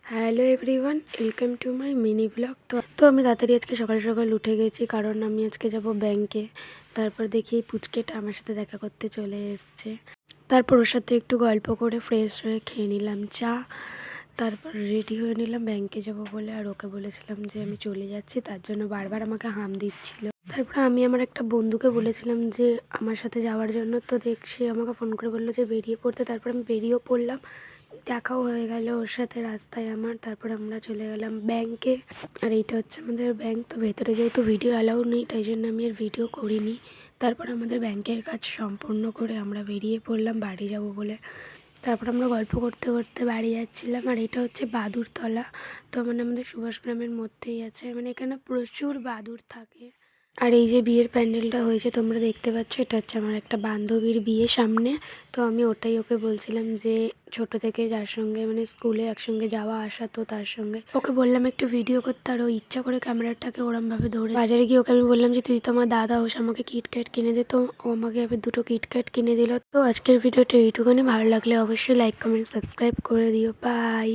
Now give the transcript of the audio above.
Hello everyone, welcome to my mini blog. তো আমি তাড়াতাড়ি আজকে সকাল সকাল উঠে গেছি, কারণ আমি আজকে যাব ব্যাংকে। তারপর দেখি পুচকেটা আমার সাথে দেখা করতে চলে এসছে। তারপর ওর সাথে একটু গল্প করে ফ্রেশ হয়ে খেয়ে নিলাম চা। তারপর রেডি হয়ে নিলাম ব্যাংকে যাব বলে। আর ওকে বলেছিলাম যে আমি চলে যাচ্ছি, তার জন্য বারবার আমাকে হাম দিচ্ছিল। তারপর আমি আমার একটা বন্ধুকে বলেছিলাম যে আমার সাথে যাওয়ার জন্য, তো সে আমাকে ফোন করে বললো যে বেরিয়ে পড়তে। তারপর আমি বেরিয়েও পড়লাম, দেখাও হয়ে গেল ওর সাথে রাস্তায় আমার। তারপর আমরা চলে গেলাম ব্যাংকে। আর এইটা হচ্ছে আমাদের ব্যাংক। তো ভেতরে যেহেতু ভিডিও অ্যালাউ নেই, তাই জন্য আমি আর ভিডিও করিনি। তারপর আমাদের ব্যাংকের কাজ সম্পূর্ণ করে আমরা বেরিয়ে পড়লাম বাড়ি যাব বলে। তারপর আমরা গল্প করতে করতে বাড়ি যাচ্ছিলাম। আর এটা হচ্ছে বাদুরতলা। তো মানে আমাদের সুভাষ গ্রামের মধ্যেই আছে, মানে এখানে প্রচুর বাদুর থাকে। আর এই যে বিয়ের প্যান্ডেলটা হয়েছে তোমরা দেখতে পাচ্ছ, এটা হচ্ছে আমার একটা বান্ধবীর বিয়ে সামনে। তো আমি ওটাই ওকে বলছিলাম যে ছোট থেকে যার সঙ্গে মানে স্কুলে একসঙ্গে যাওয়া আসা, তো তার সঙ্গে ওকে বললাম একটু ভিডিও করতে। আর ও ইচ্ছা করে ক্যামেরাটাকে ওরমভাবে ধরে বাজারে গিয়ে ওকে আমি বললাম যে তুই তো আমার দাদা হোস, আমাকে কিটক্যাট কিনে দে। তো ও আমাকে এবার দুটো কিটক্যাট কিনে দিল। তো আজকের ভিডিওটা এইটুকুনি। ভালো লাগলে অবশ্যই লাইক কমেন্ট সাবস্ক্রাইব করে দিও। বাই।